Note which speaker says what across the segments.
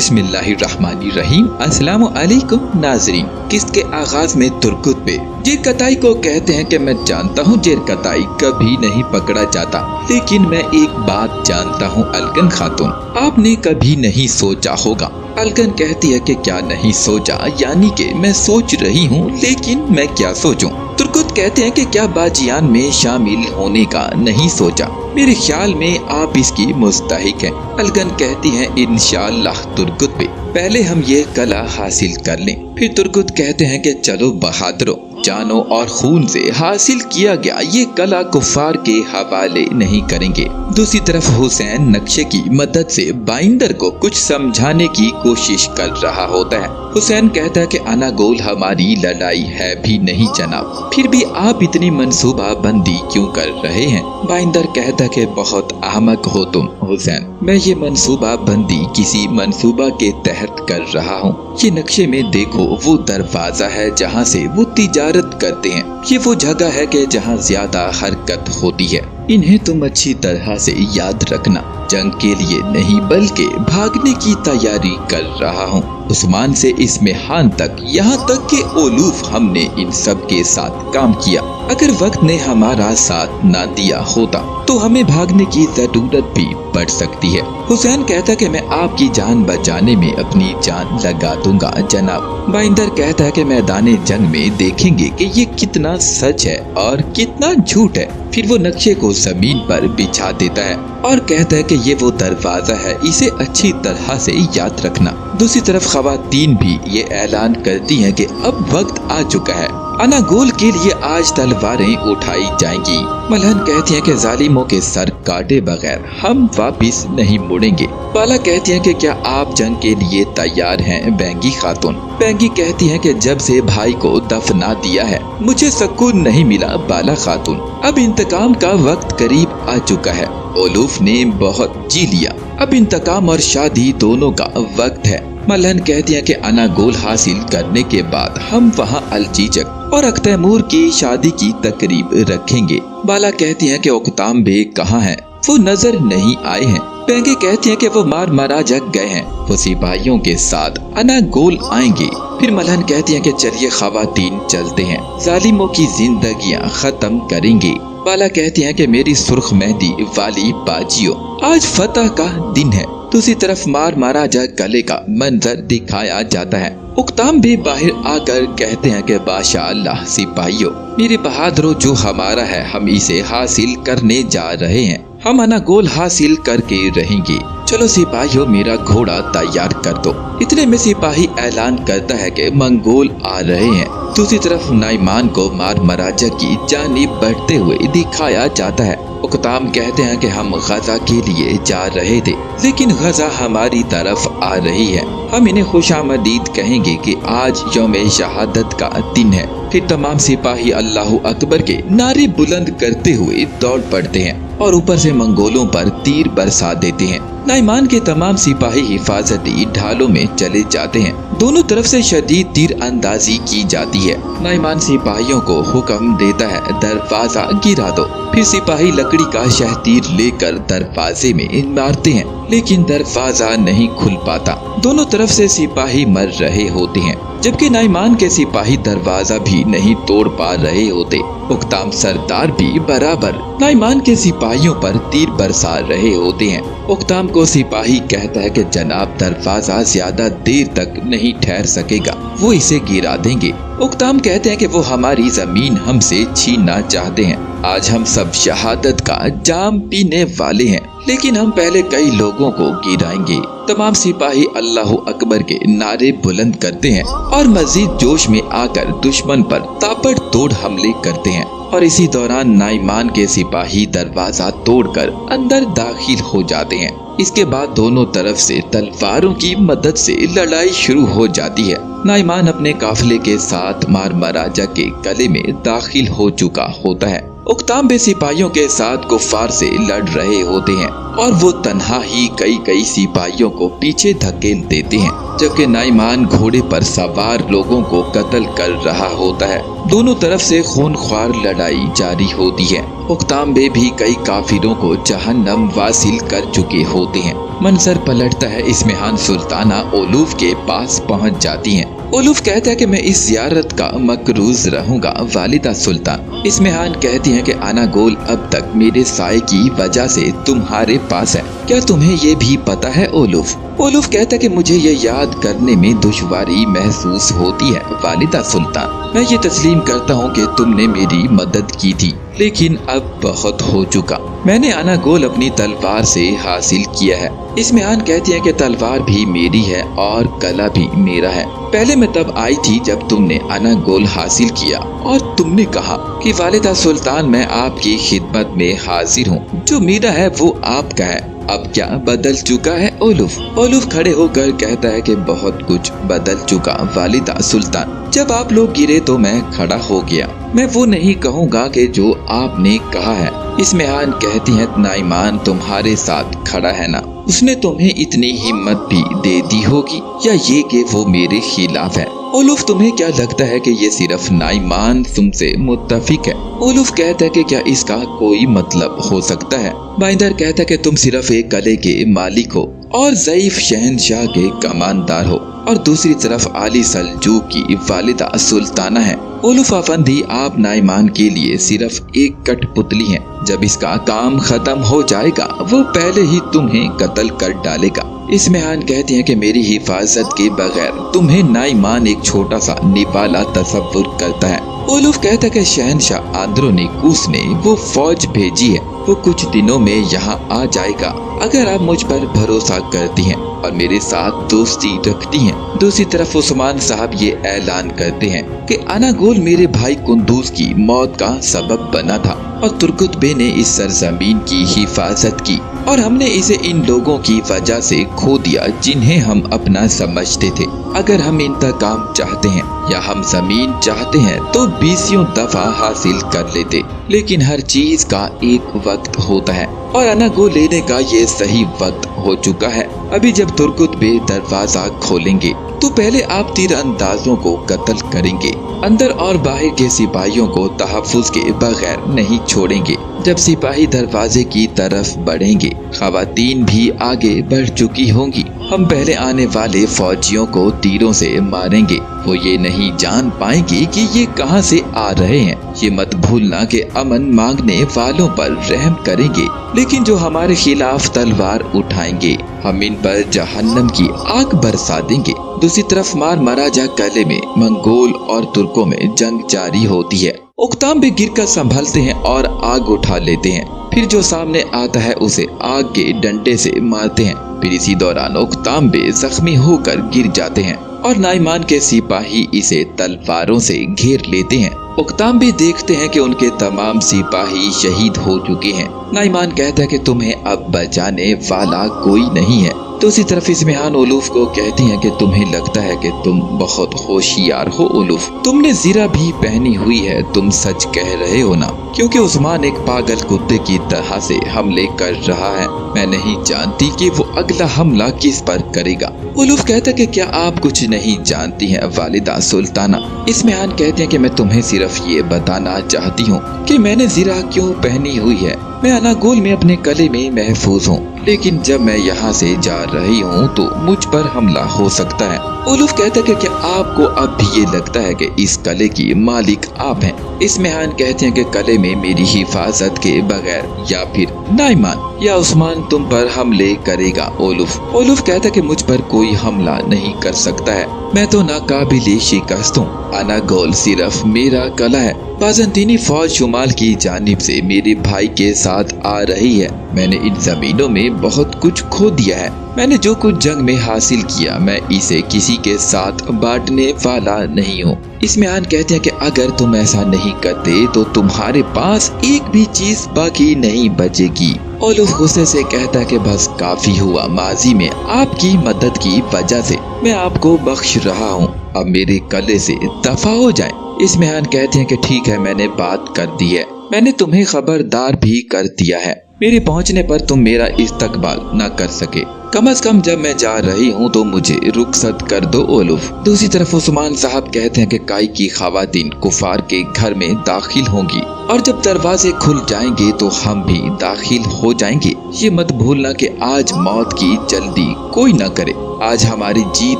Speaker 1: बिस्मिल्लाहिर्रहमानिर्रहीम। अस्सलाम वालेकुम नाज़रीन। किस्त के आगाज में तुर्कुत पे जेर कताई को कहते हैं कि मैं जानता हूँ जेर कताई कभी नहीं पकड़ा जाता, लेकिन मैं एक बात जानता हूँ अलकन खातून, आपने कभी नहीं सोचा होगा। अलकन कहती है कि क्या नहीं सोचा, यानी कि मैं सोच रही हूँ लेकिन मैं क्या सोचूं। तुर्कुत कहते हैं कि क्या बाजियान में शामिल होने का नहीं सोचा, मेरे ख्याल में आप इसकी मुस्तहिक हैं। अलकन कहती है इंशाअल्लाह तुर्कुत पे पहले हम ये कला हासिल कर लें। फिर तुर्कुत कहते हैं कि चलो बहादुरों, जानों और खून से हासिल किया गया ये कला कुफार के हवाले नहीं करेंगे। दूसरी तरफ हुसैन नक्शे की मदद से बाइंदर को कुछ समझाने की कोशिश कर रहा होता है। हुसैन कहता है कि अनागोल हमारी लड़ाई है भी नहीं जनाब, फिर भी आप इतनी मंसूबा बंदी क्यों कर रहे हैं। बाइंदर कहता है कि बहुत अहमक हो तुम हुसैन, मैं ये मंसूबा बंदी किसी मंसूबा के तहत कर रहा हूँ। ये नक्शे में देखो वो दरवाजा है जहाँ से वो तिजारत करते हैं, ये वो जगह है कि जहाँ ज्यादा हरकत होती है। इन्हें तुम अच्छी तरह से याद रखना, जंग के लिए नहीं बल्कि भागने की तैयारी कर रहा हूँ। उस्मान से इस्मेहान तक, यहाँ तक कि ओलूफ, हमने इन सब के साथ काम किया। अगर वक्त ने हमारा साथ ना दिया होता तो हमें भागने की जरूरत भी पड़ सकती है। हुसैन कहता कि मैं आपकी जान बचाने में अपनी जान लगा दूंगा जनाब। बाइंदर कहता है कि मैदान जंग में देखेंगे कि ये कितना सच है और कितना झूठ है। फिर वो नक्शे को जमीन पर बिछा देता है और कहता है कि ये वो दरवाजा है, इसे अच्छी तरह से याद रखना। दूसरी तरफ खवातीन भी ये ऐलान करती हैं कि अब वक्त आ चुका है, अनागोल के लिए आज तलवारें उठाई जाएंगी। मलहन कहती हैं कि जालिमों के सर काटे बगैर हम वापिस नहीं मुड़ेंगे। बाला कहती हैं कि क्या आप जंग के लिए तैयार हैं बेंगी खातून। बेंगी कहती हैं कि जब से भाई को दफना दिया है मुझे सुकून नहीं मिला बाला खातून, अब इंतकाम का वक्त करीब आ चुका है। ओलूफ ने बहुत जी लिया, अब इंतकाम और शादी दोनों का वक्त है। मलहन कहती है कि अनागोल हासिल करने के बाद हम वहाँ अलजीजक और अख्तैमूर की शादी की तकरीब रखेंगे। बाला कहती है कि ओकताम बे कहाँ हैं, वो नजर नहीं आए हैं। बेंगे कहती हैं कि वो मारा जग गए हैं, वो सिपाहियों के साथ अनागोल आएंगे। फिर मलहन कहती हैं कि चलिए खवातीन चलते हैं, जालिमों की जिंदगियां खत्म करेंगे। बाला कहती हैं कि मेरी सुर्ख मेहंदी वाली बाजियों, आज फतह का दिन है। दूसरी तरफ मारा जग गले का मंजर दिखाया जाता है। उक्ताम भी बाहर आकर कहते हैं कि बादशाह अल्लाह सिपाहियों, मेरे बहादुरों, जो हमारा है हम इसे हासिल करने जा रहे हैं, हम अनागोल हासिल करके रहेंगे। चलो सिपाहियों, मेरा घोड़ा तैयार कर दो। इतने में सिपाही ऐलान करता है कि मंगोल आ रहे हैं। दूसरी तरफ नाइमान को माराजा की जानिब बढ़ते हुए दिखाया जाता है। उक्ताम कहते हैं कि हम गजा के लिए जा रहे थे, लेकिन गजा हमारी तरफ आ रही है। हम इन्हें खुशामदीद कहेंगे कि आज यौम शहादत का दिन है। फिर तमाम सिपाही अल्लाहु अकबर के नारे बुलंद करते हुए दौड़ पड़ते हैं और ऊपर से मंगोलों पर तीर बरसा देते हैं। नाइमान के तमाम सिपाही हिफाजती ढालों में चले जाते हैं। दोनों तरफ से शदीद तीर अंदाजी की जाती है। नाइमान सिपाहियों को हुक्म देता है दरवाजा गिरा दो। फिर सिपाही लकड़ी का शहतीर लेकर दरवाजे में मारते हैं, लेकिन दरवाजा नहीं खुल पाता। दोनों तरफ से सिपाही मर रहे होते हैं, जबकि नाइमान के सिपाही दरवाजा भी नहीं तोड़ पा रहे होते। उक्ताम सरदार भी बराबर नाइमान के सिपाहियों पर तीर बरसा रहे होते हैं। उक्ताम को सिपाही कहता है कि जनाब, दरवाजा ज्यादा देर तक नहीं ठहर सकेगा, वो इसे गिरा देंगे। उक्ताम कहते हैं कि वो हमारी जमीन हमसे छीनना चाहते हैं। आज हम सब शहादत का जाम पीने वाले हैं, लेकिन हम पहले कई लोगों को गिराएंगे। तमाम सिपाही अल्लाहु अकबर के नारे बुलंद करते हैं और मजीद जोश में आकर दुश्मन पर ताबड़तोड़ हमले करते हैं। और इसी दौरान नाइमान के सिपाही दरवाजा तोड़कर अंदर दाखिल हो जाते हैं। इसके बाद दोनों तरफ से तलवारों की मदद से लड़ाई शुरू हो जाती है। नाइमान अपने काफिले के साथ माराजा के गले में दाखिल हो चुका होता है। उक्ताम भी सिपाहियों के साथ कुफार से लड़ रहे होते हैं और वो तन्हा ही कई सिपाहियों को पीछे धकेल देते हैं, जबकि नाइमान घोड़े पर सवार लोगों को कत्ल कर रहा होता है। दोनों तरफ से खूनख्वार लड़ाई जारी होती है। उक्ताम भी कई काफिरों को जहन्नम वासिल कर चुके होते हैं। मंजर पलटता है, इस्मिहान सुल्ताना ओलूफ के पास पहुंच जाती हैं। ओलूफ कहता है कि मैं इस ज़ियारत का मकरूज रहूंगा वालिदा सुल्तान। इस्मिहान कहती हैं कि अनागोल अब तक मेरे साए की वजह से तुम्हारे पास है, क्या तुम्हें ये भी पता है ओलूफ? ओलूफ कहता है कि मुझे ये याद करने में दुश्वारी महसूस होती है वालिदा सुल्तान। मैं ये तस्लीम करता हूँ कि तुमने मेरी मदद की थी, लेकिन अब बहुत हो चुका। मैंने अनागोल अपनी तलवार से हासिल किया है। इस्मिहान कहती है कि तलवार भी मेरी है और कला भी मेरा है। पहले मैं तब आई थी जब तुमने अनागोल हासिल किया और तुमने कहा कि वालिदा सुल्तान मैं आपकी खिदमत में हाजिर हूँ, जो मेरा है वो आपका है। अब क्या बदल चुका है ओलूफ? ओलूफ खड़े होकर कहता है कि बहुत कुछ बदल चुका वालिदा सुल्तान। जब आप लोग गिरे तो मैं खड़ा हो गया। मैं वो नहीं कहूँगा कि जो आपने कहा है। इस्मिहान कहती है, नाइमान तुम्हारे साथ खड़ा है ना, उसने तुम्हें इतनी हिम्मत भी दे दी होगी, या ये कि वो मेरे खिलाफ है? ओलूफ तुम्हें क्या लगता है कि ये सिर्फ नाइमान तुमसे मुत्तफिक है? ओलूफ कहता है कि क्या इसका कोई मतलब हो सकता है? बाइंदर कहता है कि तुम सिर्फ एक कले के मालिक हो और ज़ईफ शहनशाह के कमानदार हो, और दूसरी तरफ आली सल्जूक की वालिदा सुल्ताना है। ओलूफ अफंदी, आप नाइमान के लिए सिर्फ एक कठपुतली हैं। जब इसका काम खत्म हो जाएगा वो पहले ही तुम्हें कत्ल कर डालेगा। इस्मिहान कहती हैं कि मेरी हिफाजत के बगैर तुम्हें नाइमान एक छोटा सा निवाला तसव्वुर करता है। ओलूफ कहता है कि शहनशाह आंद्रोनिकुस ने वो फौज भेजी है, वो कुछ दिनों में यहाँ आ जाएगा अगर आप मुझ पर भरोसा करती हैं और मेरे साथ दोस्ती रखती हैं। दूसरी तरफ उस्मान साहब ये ऐलान करते हैं कि अनागोल मेरे भाई कुंदूज की मौत का सबब बना था और तुर्कुत बे ने इस सरजमीन की हिफाजत की और हमने इसे इन लोगों की वजह से खो दिया जिन्हें हम अपना समझते थे। अगर हम इंतकाम चाहते हैं या हम जमीन चाहते हैं तो 20 दफा हासिल कर लेते, लेकिन हर चीज का एक वक्त होता है और अनागोल लेने का ये सही वक्त हो चुका है। अभी जब तुर्कुत बे दरवाजा खोलेंगे तो पहले आप तीर अंदाजों को कत्ल करेंगे, अंदर और बाहर के सिपाहियों को तहफ्फुज के बगैर नहीं छोड़ेंगे। जब सिपाही दरवाजे की तरफ बढ़ेंगे, खवातीन भी आगे बढ़ चुकी होंगी। हम पहले आने वाले फौजियों को तीरों से मारेंगे, वो ये नहीं जान पाएंगे कि ये कहां से आ रहे हैं। ये मत भूलना कि अमन मांगने वालों पर रहम करेंगे, लेकिन जो हमारे खिलाफ तलवार उठाएंगे हम इन पर जहन्नम की आग बरसा देंगे। दूसरी तरफ मारमराजा किले में मंगोल और तुर्कों में जंग जारी होती है। उक्ताम भी गिर कर संभलते हैं और आग उठा लेते हैं, फिर जो सामने आता है उसे आग के डंडे से मारते हैं। फिर इसी दौरान उक्ताम बे जख्मी होकर गिर जाते हैं और नाइमान के सिपाही इसे तलवारों से घेर लेते हैं। उक्ताम भी देखते हैं कि उनके तमाम सिपाही शहीद हो चुके हैं। नाइमान कहता है कि तुम्हें अब बचाने वाला कोई नहीं है। दूसरी तरफ इस्मिहान ओलूफ को कहती हैं कि तुम्हें लगता है कि तुम बहुत होशियार हो ओलूफ, तुमने जीरा भी पहनी हुई है, तुम सच कह रहे हो ना? क्योंकि उस्मान एक पागल कुत्ते की तरह से हमले कर रहा है। मैं नहीं जानती कि वो अगला हमला किस पर करेगा। ओलूफ कहता है कि क्या आप कुछ नहीं जानती हैं वालिदा सुल्ताना? इस्मिहान कहते हैं कि मैं तुम्हें सिर्फ ये बताना चाहती हूँ कि मैंने जीरा क्यों पहनी हुई है। मैं अनागोल में अपने किले में महफूज हूँ, लेकिन जब मैं यहाँ से जा रही हूँ तो मुझ पर हमला हो सकता है। ओलूफ कहता है कि क्या आपको अब भी ये लगता है कि इस किले की मालिक आप हैं? इस्मिहान कहते हैं कि किले में मेरी हिफाजत के बगैर या फिर नाइमान या उस्मान तुम पर हमले करेगा। ओलूफ कहता है कि मुझ पर कोई हमला नहीं कर सकता है, मैं तो नाकाबिले शिकस्त हूँ। अनागोल सिर्फ मेरा किला है। बाज़ंतीनी फौज शुमाल की जानिब से मेरे भाई के साथ आ रही है। मैंने इन जमीनों में बहुत कुछ खो दिया है। मैंने जो कुछ जंग में हासिल किया मैं इसे किसी के साथ बांटने वाला नहीं हूँ। इस्मिहान कहते हैं कि अगर तुम ऐसा नहीं करते तो तुम्हारे पास एक भी चीज बाकी नहीं बचेगी। ओलूफ गुस्से से कहता है कि बस काफी हुआ, माजी में आपकी मदद की वजह से मैं आपको बख्श रहा हूँ, अब मेरे किले से दफा हो जाए। इस्मिहान कहते हैं कि ठीक है, मैंने बात कर दी है, मैंने तुम्हें खबरदार भी कर दिया है। मेरे पहुंचने पर तुम मेरा इस्तकबाल न कर सके। कम से कम जब मैं जा रही हूँ तो मुझे रुखसत कर दो ओलुफ। दूसरी तरफ उस्मान साहब कहते हैं कि काई की खवातीन कुफार के घर में दाखिल होंगी और जब दरवाजे खुल जाएंगे तो हम भी दाखिल हो जाएंगे। ये मत भूलना कि आज मौत की जल्दी कोई न करे, आज हमारी जीत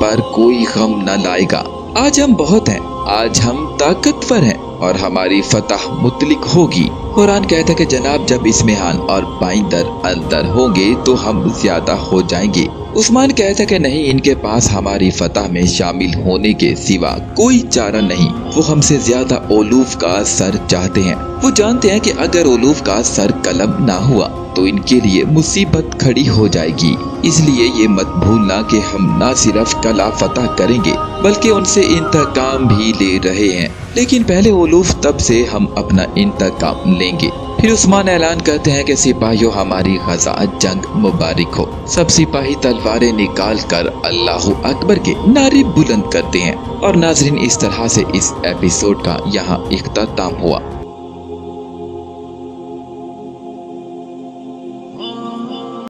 Speaker 1: पर कोई गम न लाएगा। आज हम बहुत हैं, आज हम ताकतवर हैं और हमारी फतह मुतलिक होगी। कुरान कहता है कि जनाब जब इस्मिहान और बाइंदर अंदर होंगे तो हम ज्यादा हो जाएंगे। उस्मान कहता है कि नहीं, इनके पास हमारी फतह में शामिल होने के सिवा कोई चारा नहीं। वो हमसे ज्यादा ओलूफ का सर चाहते हैं। वो जानते हैं कि अगर ओलूफ का सर कलम ना हुआ तो इनके लिए मुसीबत खड़ी हो जाएगी। इसलिए ये मत भूलना कि हम न सिर्फ कला फतह करेंगे बल्कि उनसे इंतकाम भी ले रहे हैं। लेकिन पहले ओलूफ तब से हम अपना इंतकाम लेंगे। फिर उस्मान ऐलान करते हैं कि सिपाहियों हमारी गजा जंग मुबारक हो। सब सिपाही तलवारें निकाल कर अल्लाहु अकबर के नारे बुलंद करते हैं। और नाजरीन, इस तरह से इस एपिसोड का यहाँ इख्तिताम हुआ।